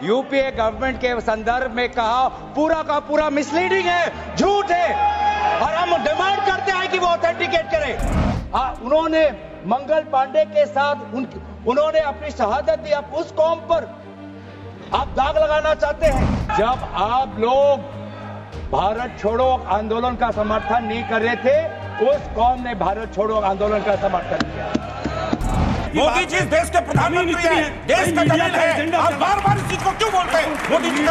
UPA government के संदर्भ में कहा पूरा का पूरा मिसलीडिंग है, झूठ है और हम डिमांड करते हैं कि वो ऑथेंटिकेट करें। उन्होंने मंगल पांडे के साथ उन्होंने अपनी शहादत दी। अब उस कौम पर आप दाग लगाना चाहते हैं। जब आप लोग भारत छोड़ो आंदोलन का समर्थन नहीं कर रहे थे, उस कौम ने भारत छोड़ो आंदोलन का समर्थन किया। मोदी जी देश के प्रधानमंत्री हैं, देश का जनक है, आप बार-बार इस चीज को क्यों बोलते हैं? मोदी जी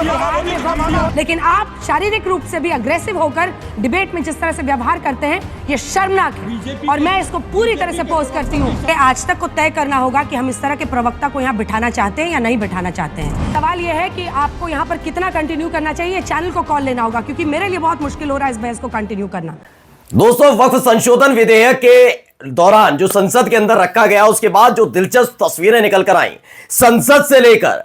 का माना। लेकिन आप शारीरिक रूप से भी अग्रेसिव होकर डिबेट में जिस तरह से व्यवहार करते हैं, ये शर्मनाक है और मैं इसको पूरी तरह से अपोज करती हूँ कि आज तक को तय करना होगा कि हम इस तरह के प्रवक्ता को यहाँ बिठाना चाहते हैं या नहीं बिठाना चाहते हैं। सवाल ये है कि आपको यहाँ पर कितना कंटिन्यू करना चाहिए, चैनल को कॉल लेना होगा, क्योंकि मेरे लिए बहुत मुश्किल हो रहा है इस बहस को कंटिन्यू करना। दोस्तों, वक्फ संशोधन विधेयक के दौरान जो संसद के अंदर रखा गया, उसके बाद जो दिलचस्प तस्वीरें निकल कर आई, संसद से लेकर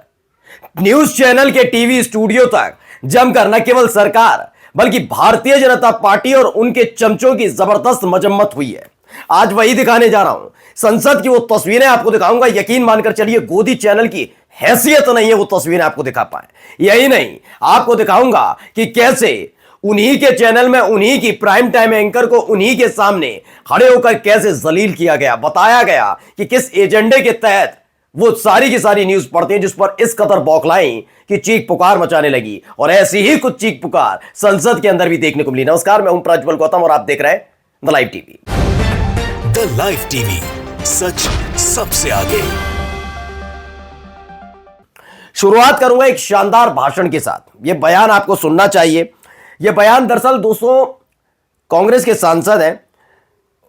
न्यूज चैनल के टीवी स्टूडियो तक जमकर न केवल सरकार बल्कि भारतीय जनता पार्टी और उनके चमचों की जबरदस्त मजम्मत हुई है। आज वही दिखाने जा रहा हूं। संसद की वो तस्वीरें आपको दिखाऊंगा, यकीन मानकर चलिए गोदी चैनल की हैसियत नहीं है वो तस्वीरें आपको दिखा पाए। यही नहीं, आपको दिखाऊंगा कि कैसे उन्हीं के चैनल में उन्हीं की प्राइम टाइम एंकर को उन्हीं के सामने खड़े होकर कैसे जलील किया गया, बताया गया कि किस एजेंडे के तहत वो सारी की सारी न्यूज पढ़ते हैं, जिस पर इस कदर बौखलाई कि चीख पुकार मचाने लगी। और ऐसी ही कुछ चीख पुकार संसद के अंदर भी देखने को मिली। नमस्कार, मैं हूं प्रज्वल गौतम और आप देख रहे हैं the live TV. The live TV, सच सबसे आगे। शुरुआत करूंगा एक शानदार भाषण के साथ। यह बयान आपको सुनना चाहिए। यह बयान दरअसल दोस्तों कांग्रेस के सांसद हैं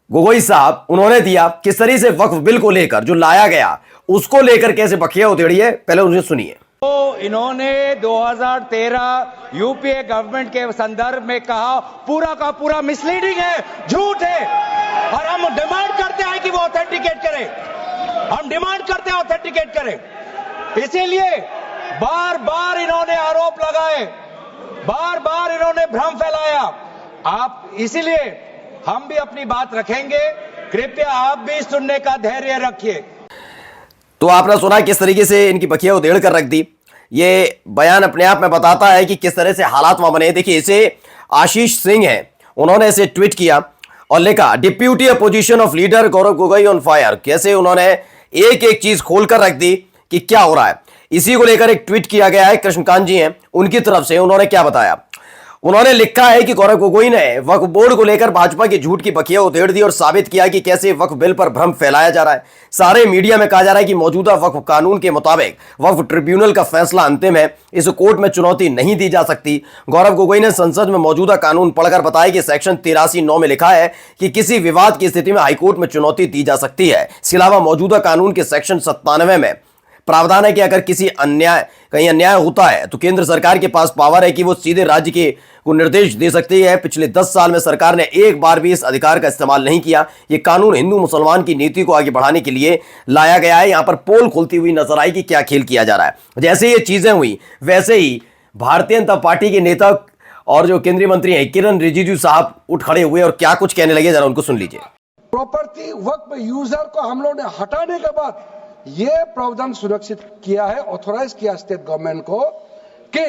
गोगोई साहब, उन्होंने दिया। किस तरह से वक्फ बिल को लेकर जो लाया गया उसको लेकर कैसे बखिया उधेड़ी है, पहले उन्हें सुनिए। तो इन्होंने 2013 यूपीए गवर्नमेंट के संदर्भ में कहा पूरा का पूरा मिसलीडिंग है, झूठ है और हम डिमांड करते हैं कि वो ऑथेंटिकेट करें। हम डिमांड करते हैं ऑथेंटिकेट करें। इसीलिए बार बार इन्होंने आरोप लगाए, बार बार इन्होंने भ्रम फैलाया। आप इसीलिए हम भी अपनी बात रखेंगे, कृपया आप भी सुनने का धैर्य रखिए। तो आपने सुना किस तरीके से इनकी बखिया उधेड़ कर रख दी। ये बयान अपने आप में बताता है कि किस तरह से हालात वहां बने। देखिए, इसे आशीष सिंह हैं, उन्होंने इसे ट्वीट किया और लिखा, deputy opposition of leader Gaurav Gogoi on fire. कैसे उन्होंने एक एक चीज खोलकर रख दी कि क्या हो रहा है। इसी को लेकर एक ट्वीट किया गया है। कृष्णकांत जी हैं, उनकी तरफ से उन्होंने क्या बताया, उन्होंने लिखा है कि गौरव गोगोई ने वक्फ बोर्ड को लेकर भाजपा की झूठ की बखिया उधेड़ दी और साबित किया कि कैसे वक्फ बिल पर भ्रम फैलाया जा रहा है। सारे मीडिया में कहा जा रहा है कि मौजूदा वक्फ कानून के मुताबिक वक्फ ट्रिब्यूनल का फैसला अंतिम है, इस कोर्ट में चुनौती नहीं दी जा सकती। गौरव गोगोई ने संसद में मौजूदा कानून पढ़कर बताया कि सेक्शन 83(9) में लिखा है कि किसी विवाद की स्थिति में हाईकोर्ट में चुनौती दी जा सकती है। इसके अलावा मौजूदा कानून के सेक्शन 97 में प्रावधान है कि अगर कहीं अन्याय होता है तो केंद्र सरकार के पास पावर है कि वो सीधे राज्य को निर्देश दे सकती है। पिछले 10 साल में सरकार ने एक बार भी इस अधिकार का इस्तेमाल नहीं किया। ये कानून हिंदू मुसलमान की नीति को आगे बढ़ाने के लिए लाया गया है। यहां पर पोल खुलती हुई नजर आई कि क्या खेल किया जा रहा है। जैसे ये चीजें हुई वैसे ही भारतीय जनता पार्टी के नेता और जो केंद्रीय मंत्री हैं किरण रिजिजू साहब उठ खड़े हुए और क्या कुछ कहने लगे, जरा उनको सुन लीजिए। प्रॉपर्टी वक्फ यूजर को हम लोग ने हटाने के बाद ये प्रावधान सुरक्षित किया है, ऑथोराइज किया स्टेट गवर्नमेंट को कि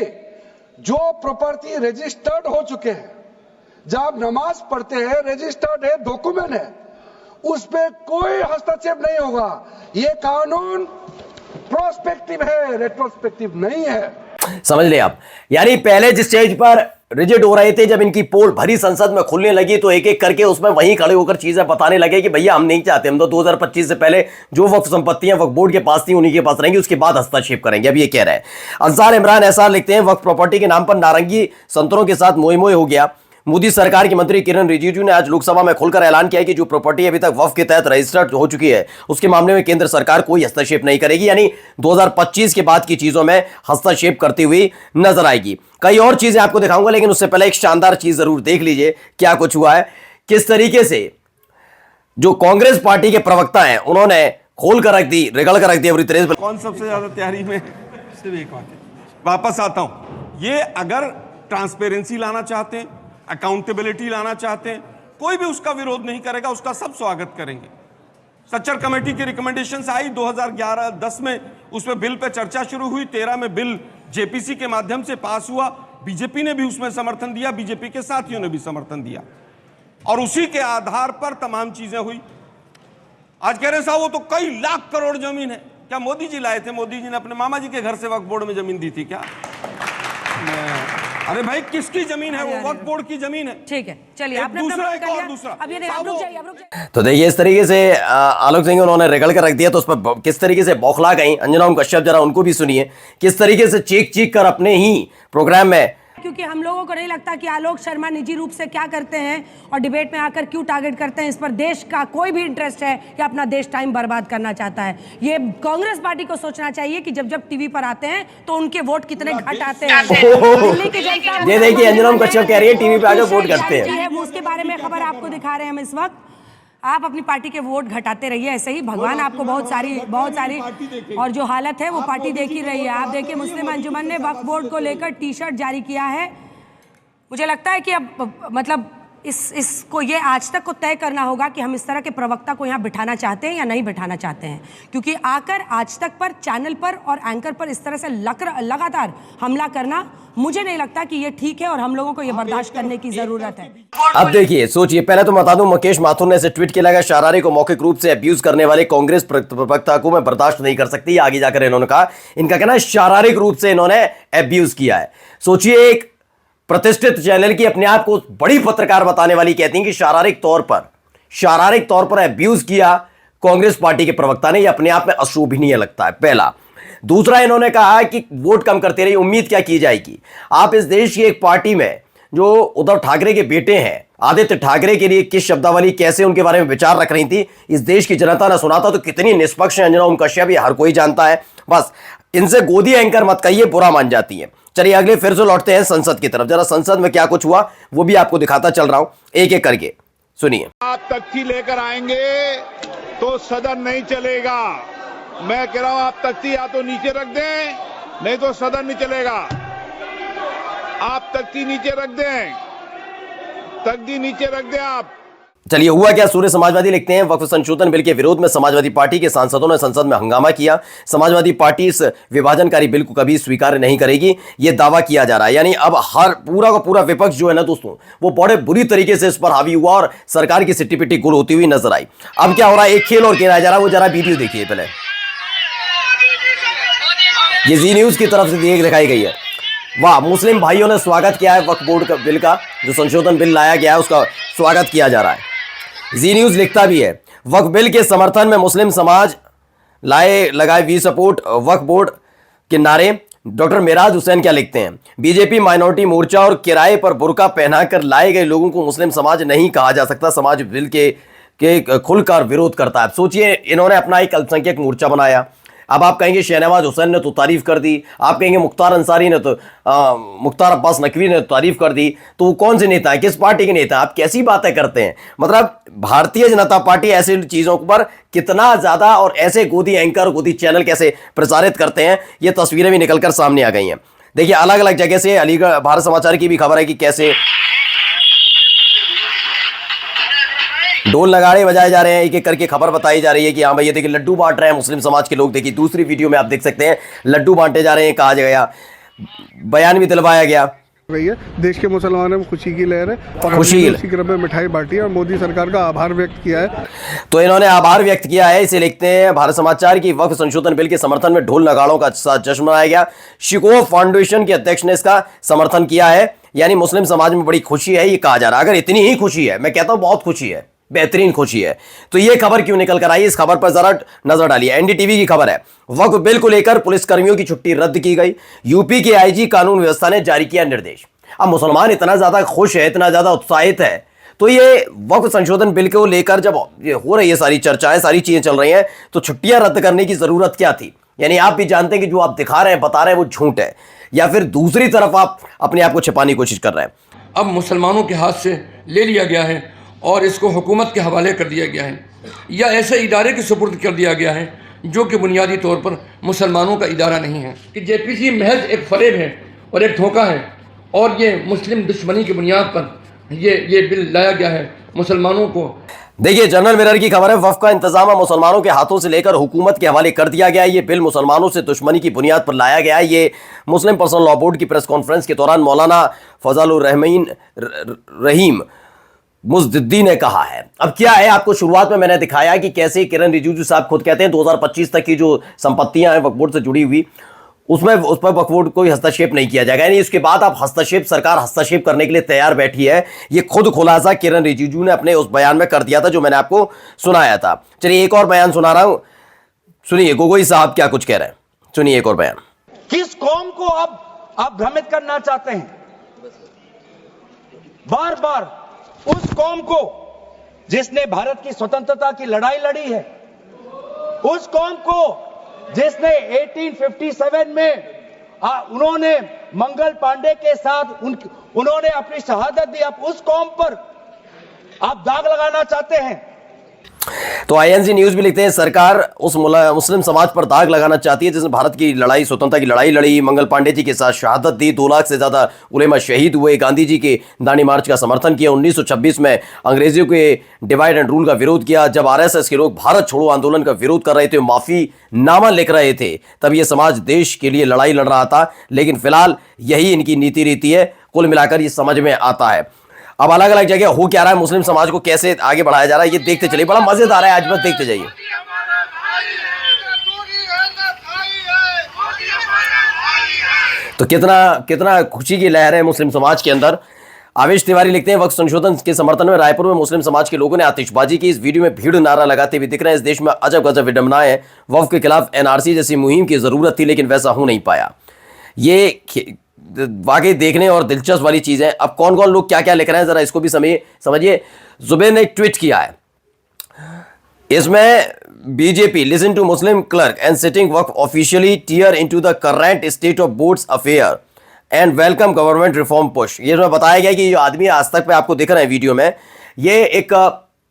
जो प्रॉपर्टी रजिस्टर्ड हो चुके हैं, जब नमाज पढ़ते हैं रजिस्टर्ड है, डॉक्यूमेंट है, उस पे कोई हस्तक्षेप नहीं होगा। ये कानून प्रोस्पेक्टिव है, रेट्रोस्पेक्टिव नहीं है। समझ ले आप, यानी पहले जिस स्टेज पर रिजिड हो रहे थे, जब इनकी पोल भरी संसद में खुलने लगी तो एक एक करके उसमें वहीं खड़े होकर चीजें बताने लगे कि भैया हम नहीं चाहते, हम तो 2025 से पहले जो वक्फ संपत्तियां वक्फ बोर्ड के पास थी उन्हीं के पास रहेंगी, उसके बाद हस्तक्षेप करेंगे। अब ये कह रहे हैं अंसार इमरान एहसान लिखते हैं, वक्फ प्रॉपर्टी के नाम पर नारंगी संतरों के साथ मोए मोए हो गया। मोदी सरकार की मंत्री किरण रिजिजू ने आज लोकसभा में खुलकर ऐलान किया कि जो प्रॉपर्टी अभी तक वक्फ के तहत रजिस्टर्ड हो चुकी है उसके मामले में केंद्र सरकार कोई हस्तक्षेप नहीं करेगी, यानी 2025 के बाद की चीजों में हस्तक्षेप करती हुई नजर आएगी। कई और चीजें आपको दिखाऊंगा, लेकिन उससे पहले एक शानदार चीज जरूर देख लीजिए क्या कुछ हुआ है। किस तरीके से जो कांग्रेस पार्टी के प्रवक्ता हैं उन्होंने खोल कर रख दी, रगड़ कर रख दी पूरी तरह। कौन सबसे ज्यादा तैयारी में, सिर्फ एक बात है, वापस आता हूं। ये अगर ट्रांसपेरेंसी लाना चाहते हैं, अकाउंटेबिलिटी लाना चाहते हैं, कोई भी उसका विरोध नहीं करेगा, उसका सब स्वागत करेंगे। सच्चर कमेटी की रिकमेंडेशंस आई 2011-10 में, उसमें बिल पे चर्चा शुरू हुई, 13 में बिल जेपीसी के माध्यम से पास हुआ, बीजेपी ने भी उसमें समर्थन दिया, बीजेपी के साथियों ने भी समर्थन दिया और उसी के आधार पर तमाम चीजें हुई। आज कह रहे साहब वो तो कई लाख करोड़ जमीन है, क्या मोदी जी लाए थे? मोदी जी ने अपने मामा जी के घर से वक्फ बोर्ड में जमीन दी थी क्या? अरे भाई किसकी जमीन है? वो वक्फ बोर्ड की जमीन है। ठीक है, चलिए आपने दूसरा एक और दूसरा। अब ये आप रुक जाइए। तो देखिए इस तरीके से आलोक सिंह उन्होंने रगड़ कर रख दिया, तो उस पर किस तरीके से बौखला गई अंजना ओम कश्यप, जरा उनको भी सुनिए किस तरीके से चीख चीख कर अपने ही प्रोग्राम में। क्योंकि हम लोगों को नहीं लगता कि आलोक शर्मा निजी रूप से क्या करते हैं और डिबेट में आकर क्यों टारगेट करते हैं, इस पर देश का कोई भी इंटरेस्ट है या अपना देश टाइम बर्बाद करना चाहता है। ये कांग्रेस पार्टी को सोचना चाहिए कि जब जब टीवी पर आते हैं तो उनके वोट कितने घट आते हैं। दिल्ली की जनता, ये देखिए अंजना ओम कश्यप कह रही है टीवी पे आकर वोट करते हैं, उसके बारे में खबर आपको दिखा रहे हैं हम इस वक्त। आप अपनी पार्टी के वोट घटाते रहिए ऐसे ही, भगवान आपको बहुत सारी और जो हालत है वो पार्टी देख ही रही है। आप देखिए मुस्लिम अंजुमन ने वक्फ बोर्ड को लेकर टी शर्ट जारी किया है। मुझे लगता है कि अब मतलब इसको ये आज तक को तय करना होगा कि हम इस तरह के प्रवक्ता को यहाँ बिठाना चाहते हैं या नहीं बिठाना चाहते हैं, क्योंकि आकर आज तक पर चैनल पर और एंकर पर इस तरह से लगातार हमला करना मुझे नहीं लगता कि ये ठीक है और हम लोगों को ये बर्दाश्त करने की जरूरत है। अब देखिए सोचिए, पहले तो बता दूं मुकेश माथुर ने इसे ट्वीट किया, शरारे को मौखिक रूप से अब्यूज करने वाले कांग्रेस प्रवक्ता को मैं बर्दाश्त नहीं कर सकती। आगे जाकर इन्होंने कहा, इनका कहना है शारीरिक रूप से इन्होंने अब्यूज किया है। सोचिए एक प्रतिष्ठित चैनल की अपने आप को बड़ी पत्रकार बताने वाली कहती हैं कि शारीरिक तौर पर अब्यूज किया कांग्रेस पार्टी के प्रवक्ता ने, यह अपने आप में अशोभनीय लगता है। पहला। दूसरा, इन्होंने कहा कि वोट कम करते रहिए, उम्मीद क्या की जाएगी। आप इस देश की एक पार्टी में जो उद्धव ठाकरे के बेटे हैं, आदित्य ठाकरे के लिए किस शब्दावली कैसे उनके बारे में विचार रख रही थी, इस देश की जनता ने सुना था। तो कितनी निष्पक्ष है अंजना ओम कश्यप, ये हर कोई जानता है। बस इनसे गोदी एंकर मत कहिए, बुरा मान जाती है। चलिए अगले फिर से लौटते हैं संसद की तरफ। जरा संसद में क्या कुछ हुआ वो भी आपको दिखाता चल रहा हूं, एक एक करके सुनिए। आप तख्ती लेकर आएंगे तो सदन नहीं चलेगा। मैं कह रहा हूं आप तख्ती या तो नीचे रख दें, नहीं तो सदन नहीं चलेगा। आप तख्ती नीचे रख दें, तख्ती नीचे रख दें आप। चलिए हुआ क्या, सूर्य समाजवादी लिखते हैं, वक्फ संशोधन बिल के विरोध में समाजवादी पार्टी के सांसदों ने संसद में हंगामा किया। समाजवादी पार्टी इस विभाजनकारी बिल को कभी स्वीकार नहीं करेगी, यह दावा किया जा रहा है। यानी अब हर पूरा का पूरा विपक्ष जो है ना दोस्तों, वो बड़े बुरी तरीके से इस पर हावी हुआ और सरकार की सिट्टी पिट्टी गुल होती हुई नजर आई। अब क्या हो रहा है, एक खेल और खेला जा रहा है, वो जरा वीडियो देखिए पहले। ये जी न्यूज की तरफ से दिखाई गई है। वाह, मुस्लिम भाइयों ने स्वागत किया है वक्फ बोर्ड का बिल का, जो संशोधन बिल लाया गया है उसका स्वागत किया जा रहा है। जी न्यूज लिखता भी है, वक्फ बिल के समर्थन में मुस्लिम समाज लगाए वी सपोर्ट वक्फ बोर्ड के नारे। डॉक्टर मेराज हुसैन क्या लिखते हैं, बीजेपी माइनॉरिटी मोर्चा और किराए पर बुर्का पहनाकर लाए गए लोगों को मुस्लिम समाज नहीं कहा जा सकता, समाज बिल के खुलकर विरोध करता है। सोचिए इन्होंने अपना एक अल्पसंख्यक मोर्चा बनाया। अब आप कहेंगे शहनवाज हुसैन ने तो तारीफ कर दी, आप कहेंगे मुख्तार अंसारी ने तो मुख्तार अब्बास नकवी ने तो तारीफ कर दी, तो वो कौन से नेता है, किस पार्टी के नेता? आप कैसी बातें करते हैं? मतलब भारतीय जनता पार्टी ऐसी चीजों पर कितना ज्यादा और ऐसे गोदी एंकर गोदी चैनल कैसे प्रसारित करते हैं, ये तस्वीरें भी निकलकर सामने आ गई हैं। देखिए अलग अलग जगह से, अलीगढ़ भारत समाचार की भी खबर है कि कैसे ढोल नगाड़े बजाए जा रहे हैं, एक एक करके खबर बताई जा रही है कि हाँ भाई ये देखिए लड्डू बांट रहे हैं मुस्लिम समाज के लोग। देखिए दूसरी वीडियो में आप देख सकते हैं लड्डू बांटे जा रहे हैं, कहा गया, बयान भी दिलवाया गया। रही है देश के मुसलमानों में खुशी की लहर है और खुशी उसी क्रम में मिठाई बांटी है और मोदी सरकार का आभार व्यक्त किया है। तो इन्होंने आभार व्यक्त किया है, इसे लिखते हैं भारत समाचार की, वक्फ संशोधन बिल के समर्थन में ढोल नगाड़ों का जश्न मनाया गया। शिकोह फाउंडेशन के अध्यक्ष ने इसका समर्थन किया है, यानी मुस्लिम समाज में बड़ी खुशी है ये कहा जा रहा है। अगर इतनी ही खुशी है, मैं कहता हूं बहुत खुशी है, बेहतरीन खुशी है, तो ये खबर क्यों निकल कर आई, इस खबर पर जरा नजर डालिए। एनडीटीवी की खबर है, वक्फ बिल को लेकर पुलिसकर्मियों की छुट्टी रद्द की गई, यूपी के आईजी कानून व्यवस्था ने जारी किया निर्देश। अब मुसलमान इतना ज्यादा खुश है, इतना ज्यादा उत्साहित है, तो ये वक्फ संशोधन बिल को लेकर जब ये हो रही है सारी चर्चाएं, सारी चीजें चल रही हैं, तो छुट्टियां रद्द करने की जरूरत क्या थी? यानी आप भी जानते हैं कि जो आप दिखा रहे हैं, बता रहे हैं, वो झूठ है, या फिर दूसरी तरफ आप अपने आप को छिपाने की कोशिश कर रहे हैं। अब मुसलमानों के हाथ से ले लिया गया है और इसको हुकूमत के हवाले कर दिया गया है, या ऐसे इदारे के सुपुर्द कर दिया गया है जो कि बुनियादी तौर पर मुसलमानों का इदारा नहीं है। कि जेपीसी महज एक फरेब है और एक धोखा है, और ये मुस्लिम दुश्मनी की बुनियाद पर ये बिल लाया गया है मुसलमानों को। देखिए, जनरल मिरर की खबर है, वक्फ का इंतजाम मुसलमानों के हाथों से लेकर हुकूमत के हवाले कर दिया गया है। ये बिल मुसलमानों से दुश्मनी की बुनियाद पर लाया गया है। ये मुस्लिम पर्सनल लॉ बोर्ड की प्रेस कॉन्फ्रेंस के दौरान मौलाना फजलुर रहीम मुजद्दी ने कहा है। अब क्या है, आपको शुरुआत में मैंने दिखाया कि कैसे किरण रिजिजू साहब खुद कहते हैं 2025 तक की जो संपत्तियां हैं वक्फ बोर्ड से जुड़ी हुई, उस पर वक्फ बोर्ड कोई हस्तक्षेप नहीं किया जाएगा। यानी इसके बाद आप सरकार हस्तक्षेप करने के लिए तैयार बैठी है। ये खुद खुलासा किरण रिजिजू ने अपने उस बयान में कर दिया था जो मैंने आपको सुनाया था। चलिए एक और बयान सुना रहा हूं, सुनिए गोगोई साहब क्या कुछ कह रहे हैं। सुनिए एक और बयान। किस कौम को आप भ्रमित करना चाहते हैं? बार बार उस कौम को जिसने भारत की स्वतंत्रता की लड़ाई लड़ी है, उस कौम को जिसने 1857 में उन्होंने मंगल पांडे के साथ उन्होंने अपनी शहादत दी, आप उस कौम पर आप दाग लगाना चाहते हैं? तो आईएनसी न्यूज भी लिखते हैं, सरकार उस मुस्लिम समाज पर दाग लगाना चाहती है जिसने भारत की लड़ाई, स्वतंत्रता की लड़ाई लड़ी, मंगल पांडे जी के साथ शहादत दी, 2 लाख से ज्यादा उलेमा शहीद हुए, गांधी जी के दांडी मार्च का समर्थन किया, 1926 में अंग्रेजों के डिवाइड एंड रूल का विरोध किया, जब आरएसएस के लोग भारत छोड़ो आंदोलन का विरोध कर रहे थे, माफी नामा लिख रहे थे, तब यह समाज देश के लिए लड़ाई लड़ रहा था। लेकिन फिलहाल यही इनकी नीति रीति है। कुल मिलाकर ये समझ में आता है। अब अलग अलग जगह हो क्या रहा है, मुस्लिम समाज को कैसे आगे बढ़ाया जा रहा है, ये देखते चलिए। बड़ा मजेदार है, आज बस देखते जाइए। तो कितना खुशी की लहर है मुस्लिम समाज के अंदर। आवेश तिवारी लिखते हैं, वक्फ संशोधन के समर्थन में रायपुर में मुस्लिम समाज के लोगों ने आतिशबाजी की। इस वीडियो में भीड़ नारा लगाते हुए दिख रहे हैं। इस देश में अजब गजब विडंबनाएं हैं। वक्फ के खिलाफ एनआरसी जैसी मुहिम की जरूरत थी, लेकिन वैसा हो नहीं पाया। ये वाकई देखने और दिलचस्प वाली चीज है। अब कौन कौन लोग क्या क्या लिख रहे हैं, जरा इसको भी समझिए। जुबैर ने एक ट्वीट किया है, इसमें BJP listen to Muslim clerk and sitting Waqf officially tear into the current state of boards affair and welcome government reform push. ये जो बताया गया कि जो आदमी आज तक पे आपको दिख रहे हैं वीडियो में, ये एक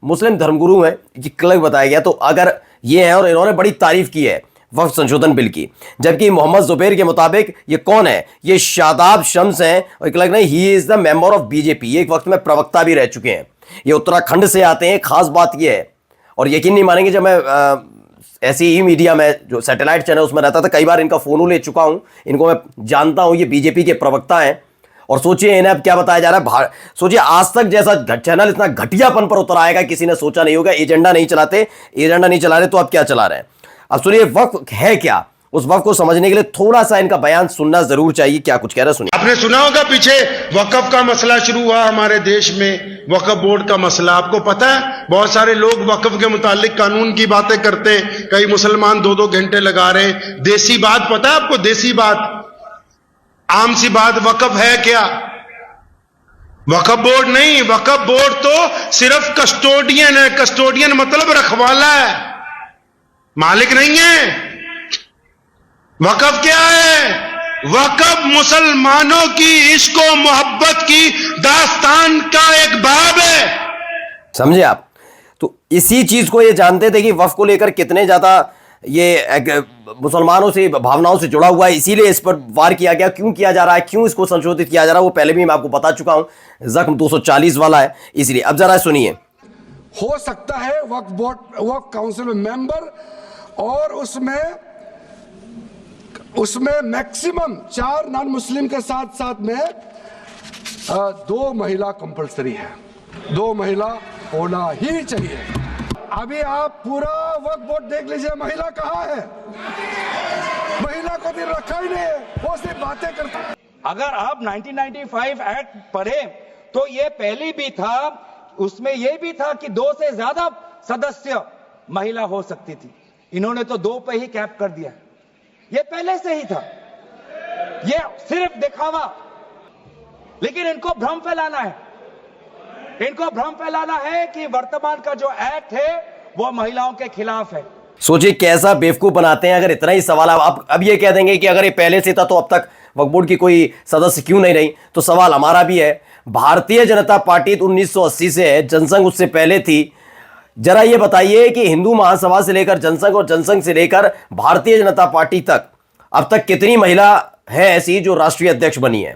मुस्लिम धर्मगुरु है, ये क्लर्क बताया गया। तो अगर ये है, और इन्होंने बड़ी तारीफ की है वक्फ संशोधन बिल की, जबकि मोहम्मद जुबैर के मुताबिक ये कौन है, ये शादाब शम्स हैं, और एक लग नहीं, he is the member of BJP. ये एक वक्त में प्रवक्ता भी रह चुके हैं, ये उत्तराखंड से आते हैं। खास बात ये है, और यकीन नहीं मानेंगे, जब मैं ऐसे ही मीडिया में जो सैटेलाइट चैनल उसमें रहता था, कई बार इनका फोन ले चुका हूं, इनको मैं जानता हूं, ये बीजेपी के प्रवक्ता हैं। और सोचिए इन्हें अब क्या बताया जा रहा है। सोचिए आज तक जैसा चैनल इतना घटियापन पर उतर आएगा, किसी ने सोचा नहीं होगा। एजेंडा नहीं चला रहे तो अब क्या चला रहे हैं। अब सुनिए वक्फ है क्या, उस वक्फ को समझने के लिए थोड़ा सा इनका बयान सुनना जरूर चाहिए। क्या कुछ कह रहा है सुनिए। आपने सुना होगा पीछे वक्फ का मसला शुरू हुआ हमारे देश में, वक्फ बोर्ड का मसला। आपको पता है बहुत सारे लोग वक्फ के मुतालिक कानून की बातें करते हैं, कई मुसलमान 2-2 घंटे लगा रहे हैं। देसी बात पता है आपको, देसी बात, आम सी बात, वक्फ है क्या? वक्फ बोर्ड नहीं, वक्फ बोर्ड तो सिर्फ कस्टोडियन है। कस्टोडियन मतलब रखवाला है, मालिक नहीं है। वक्फ क्या है? वक्फ मुसलमानों की इश्क और मोहब्बत की दास्तान का एक बाब है। समझे आप? तो इसी चीज को ये जानते थे कि वक्फ को लेकर कितने ज्यादा ये मुसलमानों से भावनाओं से जुड़ा हुआ है, इसीलिए इस पर वार किया गया। क्यों किया जा रहा है, क्यों इसको संशोधित किया जा रहा है, वो पहले भी मैं आपको बता चुका हूं। जख्म 240 वाला है, इसलिए अब जरा सुनिए। हो सकता है वक्फ बोर्ड, वक्फ काउंसिल में मेंबर, और उसमें मैक्सिमम 4 नॉन मुस्लिम के साथ साथ में 2 महिला कंपलसरी है। 2 महिला होना ही चाहिए। अभी आप पूरा वक्फ बोर्ड देख लीजिए, महिला कहाँ है? महिला को दिन रखा ही नहीं है, वो सिर्फ बातें करता है। अगर आप 1995 एक्ट पढ़े तो ये पहले भी था, उसमें यह भी था कि 2 से ज्यादा सदस्य महिला हो सकती थी। इन्होंने तो 2 पे ही कैप कर दिया। ये पहले से ही था, ये सिर्फ दिखावा। लेकिन इनको भ्रम फैलाना है, इनको भ्रम फैलाना है कि वर्तमान का जो एक्ट है वो महिलाओं के खिलाफ है। सोचिए कैसा बेवकूफ बनाते हैं। अगर इतना ही सवाल आप अब ये कह देंगे कि अगर ये पहले से था तो अब तक वक्फ बोर्ड की कोई सदस्य क्यों नहीं रही, तो सवाल हमारा भी है। भारतीय जनता पार्टी तो 1980 से है, जनसंघ उससे पहले थी। जरा ये बताइए कि हिंदू महासभा से लेकर जनसंघ और जनसंघ से लेकर भारतीय जनता पार्टी तक अब तक कितनी महिला है ऐसी जो राष्ट्रीय अध्यक्ष बनी है।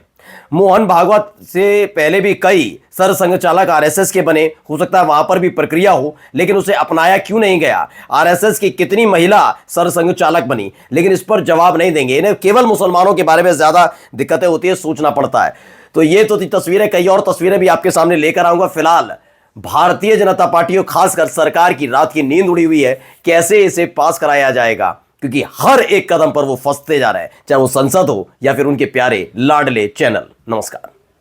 मोहन भागवत से पहले भी कई सरसंघ चालक आरएसएस के बने, हो सकता है वहां पर भी प्रक्रिया हो, लेकिन उसे अपनाया क्यों नहीं गया? आरएसएस की कितनी महिला सरसंघ चालक बनी, लेकिन इस पर जवाब नहीं देंगे। इन्हें केवल मुसलमानों के बारे में ज्यादा दिक्कतें होती है, सोचना पड़ता है। तो ये तो थी तस्वीरें, कई और तस्वीरें भी आपके सामने लेकर आऊंगा। फिलहाल भारतीय जनता पार्टी और खासकर सरकार की रात की नींद उड़ी हुई है, कैसे इसे पास कराया जाएगा, क्योंकि हर एक कदम पर वो फंसते जा रहे हैं, चाहे वो संसद हो या फिर उनके प्यारे लाडले चैनल। नमस्कार।